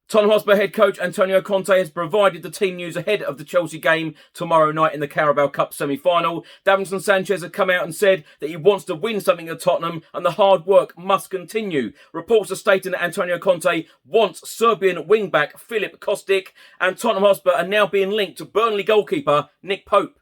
Tottenham Hotspur head coach Antonio Conte has provided the team news ahead of the Chelsea game tomorrow night in the Carabao Cup semi-final. Davidson Sanchez has come out and said that he wants to win something at Tottenham and the hard work must continue. Reports are stating that Antonio Conte wants Serbian wing-back Filip Kostić, and Tottenham Hotspur are now being linked to Burnley goalkeeper Nick Pope.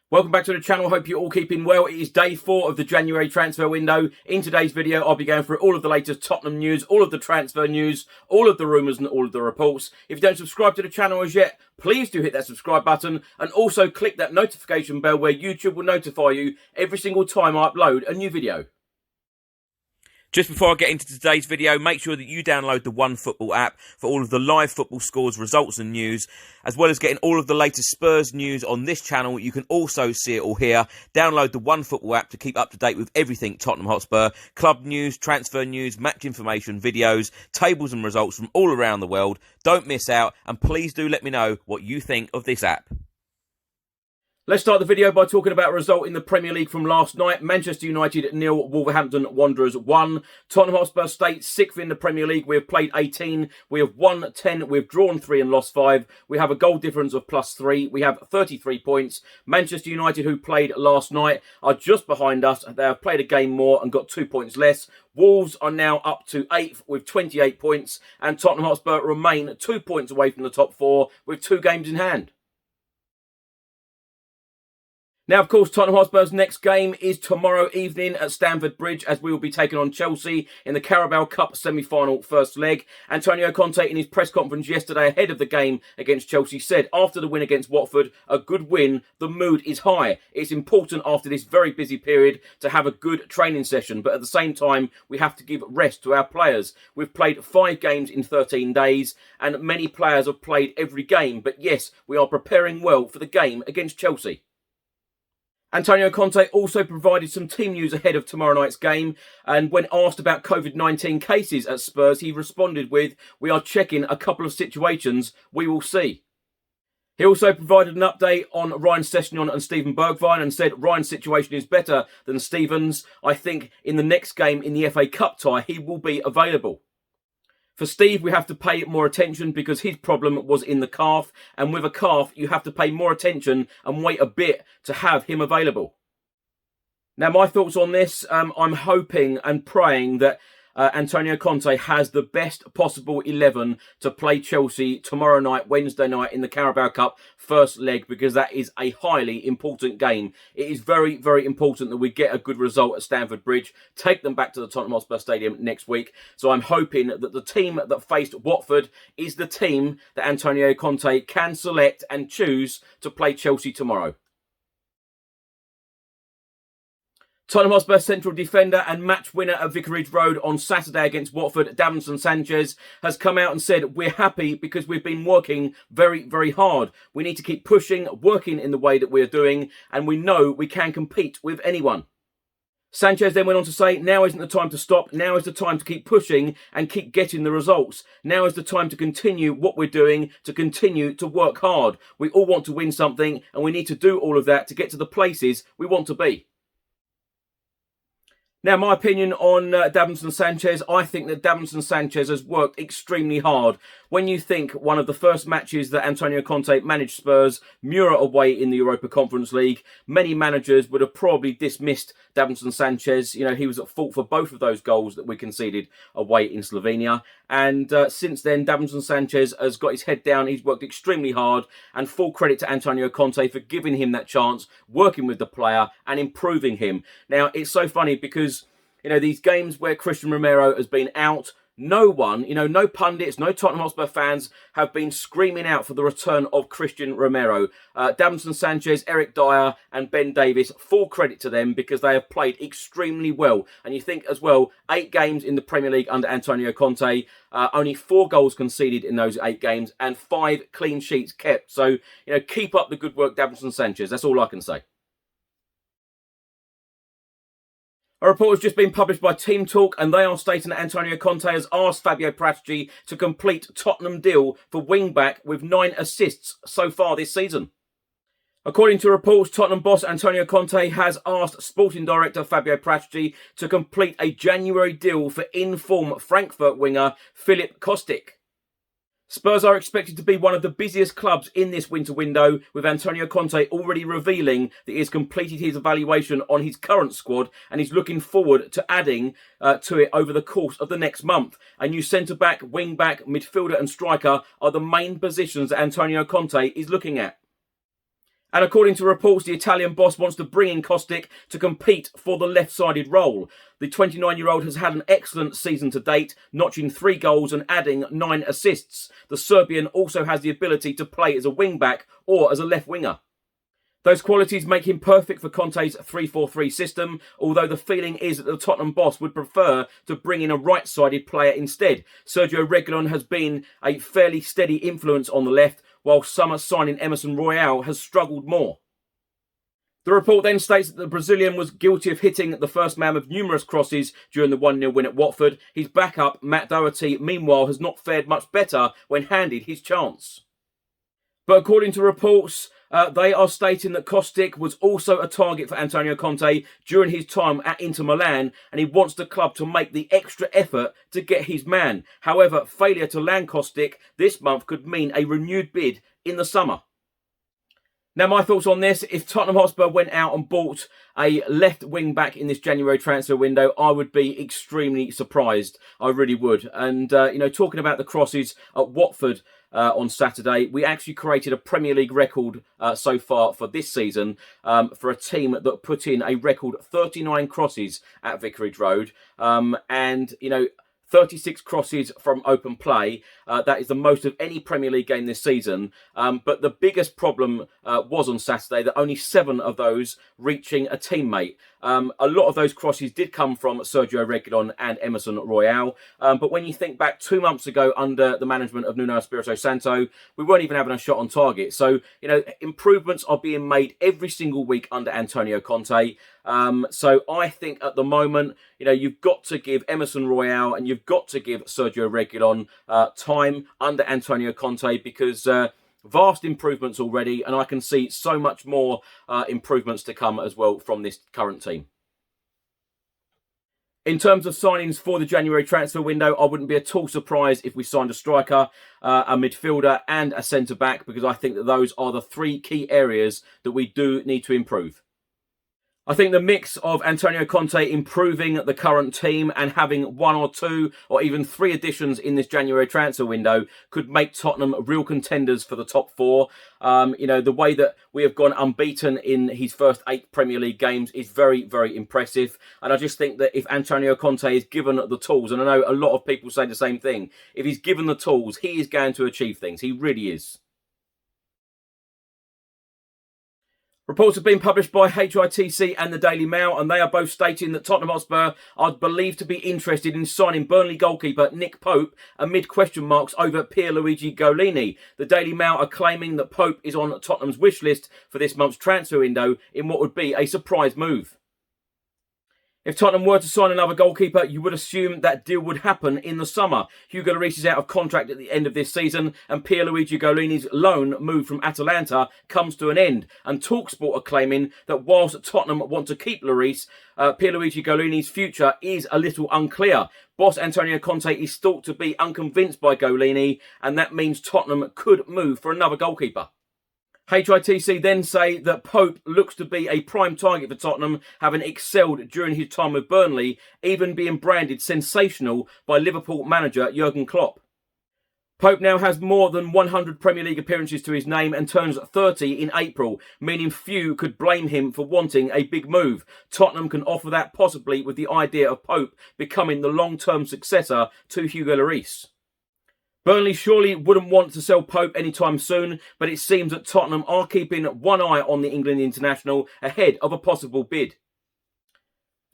Welcome back to the channel. Hope you're all keeping well. It is day 4 of the January transfer window. In today's video, I'll be going through all of the latest Tottenham news, all of the transfer news, all of the rumours and all of the reports. If you don't subscribe to the channel as yet, please do hit that subscribe button and also click that notification bell where YouTube will notify you every single time I upload a new video. Just before I get into today's video, make sure that you download the OneFootball app for all of the live football scores, results and news, as well as getting all of the latest Spurs news on this channel. You can also see it all here. Download the OneFootball app to keep up to date with everything Tottenham Hotspur, club news, transfer news, match information, videos, tables and results from all around the world. Don't miss out, and please do let me know what you think of this app. Let's start the video by talking about a result in the Premier League from last night. Manchester United 0, Wolverhampton Wanderers 1. Tottenham Hotspur stay 6th in the Premier League. We have played 18. We have won 10. We've drawn 3 and lost 5. We have a goal difference of +3. We have 33 points. Manchester United, who played last night, are just behind us. They have played a game more and got 2 points less. Wolves are now up to 8th with 28 points. And Tottenham Hotspur remain 2 points away from the top 4 with 2 games in hand. Now, of course, Tottenham Hotspur's next game is tomorrow evening at Stamford Bridge, as we will be taking on Chelsea in the Carabao Cup semi-final first leg. Antonio Conte, in his press conference yesterday ahead of the game against Chelsea, said after the win against Watford, a good win, the mood is high. It's important after this very busy period to have a good training session, but at the same time, we have to give rest to our players. We've played 5 games in 13 days, and many players have played every game, but yes, we are preparing well for the game against Chelsea. Antonio Conte also provided some team news ahead of tomorrow night's game, and when asked about COVID-19 cases at Spurs, he responded with, "We are checking a couple of situations, we will see." He also provided an update on Ryan Sessegnon and Steven Bergwijn and said Ryan's situation is better than Steven's. I think in the next game in the FA Cup tie, he will be available. For Steve, we have to pay more attention because his problem was in the calf. And with a calf, you have to pay more attention and wait a bit to have him available. Now, my thoughts on this, I'm hoping and praying that Antonio Conte has the best possible 11 to play Chelsea tomorrow night, Wednesday night in the Carabao Cup first leg, because that is a highly important game. It is very, very important that we get a good result at Stamford Bridge, take them back to the Tottenham Hotspur Stadium next week. So I'm hoping that the team that faced Watford is the team that Antonio Conte can select and choose to play Chelsea tomorrow. Tottenham Hotspur central defender and match winner at Vicarage Road on Saturday against Watford, Davidson Sanchez, has come out and said, "We're happy because we've been working very, very hard. We need to keep pushing, working in the way that we're doing, and we know we can compete with anyone." Sanchez then went on to say, "Now isn't the time to stop. Now is the time to keep pushing and keep getting the results. Now is the time to continue what we're doing, to continue to work hard. We all want to win something, and we need to do all of that to get to the places we want to be." Now, my opinion on Davinson Sanchez, I think that Davinson Sanchez has worked extremely hard. When you think one of the first matches that Antonio Conte managed Spurs, Mura away in the Europa Conference League, many managers would have probably dismissed Davinson Sanchez. You know, he was at fault for both of those goals that we conceded away in Slovenia. And since then, Davinson Sanchez has got his head down. He's worked extremely hard, and full credit to Antonio Conte for giving him that chance, working with the player and improving him. Now, it's so funny because, you know, these games where Christian Romero has been out, no one, no pundits, no Tottenham Hotspur fans have been screaming out for the return of Christian Romero. Davidson Sanchez, Eric Dyer and Ben Davies, full credit to them because they have played extremely well. And you think as well, 8 games in the Premier League under Antonio Conte, only 4 goals conceded in those 8 games and 5 clean sheets kept. So, keep up the good work, Davidson Sanchez. That's all I can say. A report has just been published by Team Talk and they are stating that Antonio Conte has asked Fabio Paratici to complete Tottenham deal for wing-back with 9 assists so far this season. According to reports, Tottenham boss Antonio Conte has asked sporting director Fabio Paratici to complete a January deal for in-form Frankfurt winger Filip Kostić. Spurs are expected to be one of the busiest clubs in this winter window, with Antonio Conte already revealing that he has completed his evaluation on his current squad and he's looking forward to adding to it over the course of the next month. A new centre-back, wing-back, midfielder and striker are the main positions that Antonio Conte is looking at. And according to reports, the Italian boss wants to bring in Kostić to compete for the left-sided role. The 29-year-old has had an excellent season to date, notching 3 goals and adding 9 assists. The Serbian also has the ability to play as a wing-back or as a left winger. Those qualities make him perfect for Conte's 3-4-3 system, although the feeling is that the Tottenham boss would prefer to bring in a right-sided player instead. Sergio Reguilon has been a fairly steady influence on the left, while summer signing Emerson Royal has struggled more. The report then states that the Brazilian was guilty of hitting the first man with numerous crosses during the 1-0 win at Watford. His backup, Matt Doherty, meanwhile has not fared much better when handed his chance. But according to reports, they are stating that Kostić was also a target for Antonio Conte during his time at Inter Milan, and he wants the club to make the extra effort to get his man. However, failure to land Kostić this month could mean a renewed bid in the summer. Now, my thoughts on this: if Tottenham Hotspur went out and bought a left wing back in this January transfer window, I would be extremely surprised. I really would. And, talking about the crosses at Watford on Saturday, we actually created a Premier League record so far for this season for a team that put in a record 39 crosses at Vicarage Road. 36 crosses from open play. That is the most of any Premier League game this season. But the biggest problem was on Saturday that only 7 of those reaching a teammate. A lot of those crosses did come from Sergio Reguilon and Emerson Royal. But when you think back 2 months ago under the management of Nuno Espirito Santo, we weren't even having a shot on target. So, improvements are being made every single week under Antonio Conte. So I think at the moment, you've got to give Emerson Royal and you've got to give Sergio Reguilon time under Antonio Conte because vast improvements already, and I can see so much more improvements to come as well from this current team. In terms of signings for the January transfer window, I wouldn't be at all surprised if we signed a striker, a midfielder and a centre-back, because I think that those are the 3 key areas that we do need to improve. I think the mix of Antonio Conte improving the current team and having 1 or 2 or even 3 additions in this January transfer window could make Tottenham real contenders for the top 4. The way that we have gone unbeaten in his first 8 Premier League games is very, very impressive. And I just think that if Antonio Conte is given the tools, and I know a lot of people say the same thing, if he's given the tools, he is going to achieve things. He really is. Reports have been published by HITC and the Daily Mail, and they are both stating that Tottenham Hotspur are believed to be interested in signing Burnley goalkeeper Nick Pope amid question marks over Pierluigi Golini. The Daily Mail are claiming that Pope is on Tottenham's wish list for this month's transfer window in what would be a surprise move. If Tottenham were to sign another goalkeeper, you would assume that deal would happen in the summer. Hugo Lloris is out of contract at the end of this season, and Pierluigi Golini's loan move from Atalanta comes to an end. And TalkSport are claiming that whilst Tottenham want to keep Lloris, Pierluigi Golini's future is a little unclear. Boss Antonio Conte is thought to be unconvinced by Golini, and that means Tottenham could move for another goalkeeper. HITC then say that Pope looks to be a prime target for Tottenham, having excelled during his time with Burnley, even being branded sensational by Liverpool manager Jurgen Klopp. Pope now has more than 100 Premier League appearances to his name and turns 30 in April, meaning few could blame him for wanting a big move. Tottenham can offer that possibly with the idea of Pope becoming the long-term successor to Hugo Lloris. Burnley surely wouldn't want to sell Pope anytime soon, but it seems that Tottenham are keeping one eye on the England international ahead of a possible bid.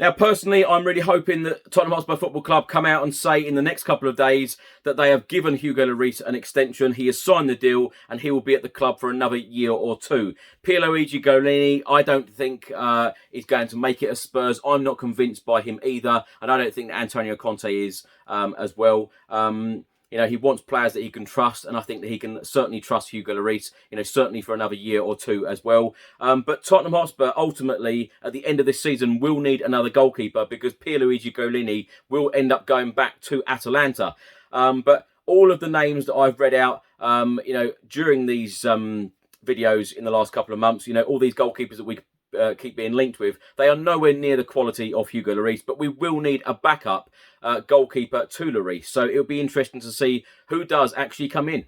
Now, personally, I'm really hoping that Tottenham Hotspur Football Club come out and say in the next couple of days that they have given Hugo Lloris an extension. He has signed the deal and he will be at the club for another year or two. Pierluigi Golini, I don't think is going to make it as Spurs. I'm not convinced by him either. And I don't think that Antonio Conte is as well. You know, he wants players that he can trust, and I think that he can certainly trust Hugo Lloris, you know, certainly for another year or two as well. But Tottenham Hotspur, ultimately, at the end of this season, will need another goalkeeper because Pierluigi Golini will end up going back to Atalanta. But all of the names that I've read out, you know, during these videos in the last couple of months, you know, all these goalkeepers that we keep being linked with, they are nowhere near the quality of Hugo Lloris, but we will need a backup goalkeeper to Lloris. So it'll be interesting to see who does actually come in.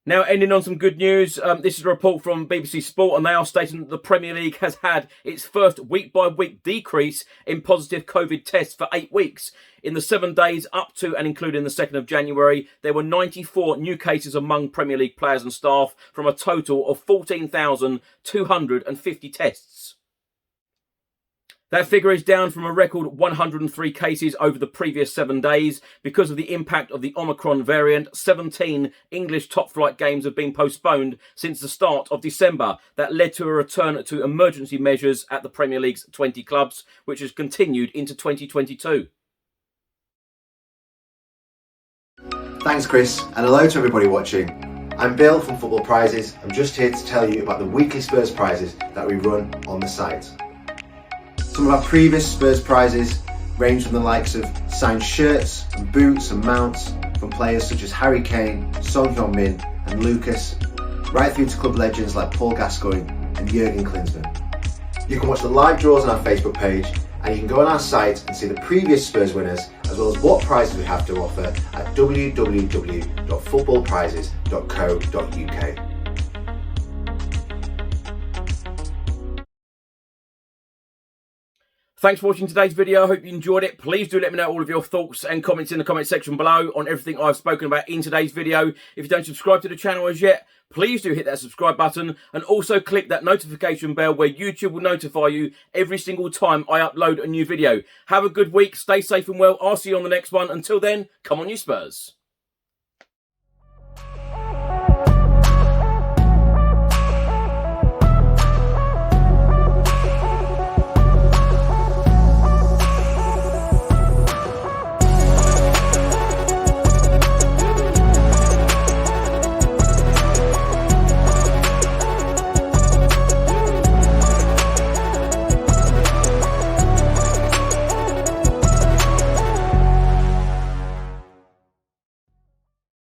Now, ending on some good news, this is a report from BBC Sport, and they are stating that the Premier League has had its first week-by-week decrease in positive COVID tests for 8 weeks. In the 7 days up to and including the 2nd of January, there were 94 new cases among Premier League players and staff from a total of 14,250 tests. That figure is down from a record 103 cases over the previous 7 days. Because of the impact of the Omicron variant, 17 English top-flight games have been postponed since the start of December. That led to a return to emergency measures at the Premier League's 20 clubs, which has continued into 2022. Thanks, Chris, and hello to everybody watching. I'm Bill from Football Prizes. I'm just here to tell you about the weekly Spurs prizes that we run on the site. Some of our previous Spurs prizes range from the likes of signed shirts and boots and mounts from players such as Harry Kane, Son Heung-min and Lucas, right through to club legends like Paul Gascoigne and Jurgen Klinsmann. You can watch the live draws on our Facebook page, and you can go on our site and see the previous Spurs winners as well as what prizes we have to offer at www.footballprizes.co.uk. Thanks for watching today's video. I hope you enjoyed it. Please do let me know all of your thoughts and comments in the comment section below on everything I've spoken about in today's video. If you don't subscribe to the channel as yet, please do hit that subscribe button and also click that notification bell where YouTube will notify you every single time I upload a new video. Have a good week. Stay safe and well. I'll see you on the next one. Until then, come on you Spurs.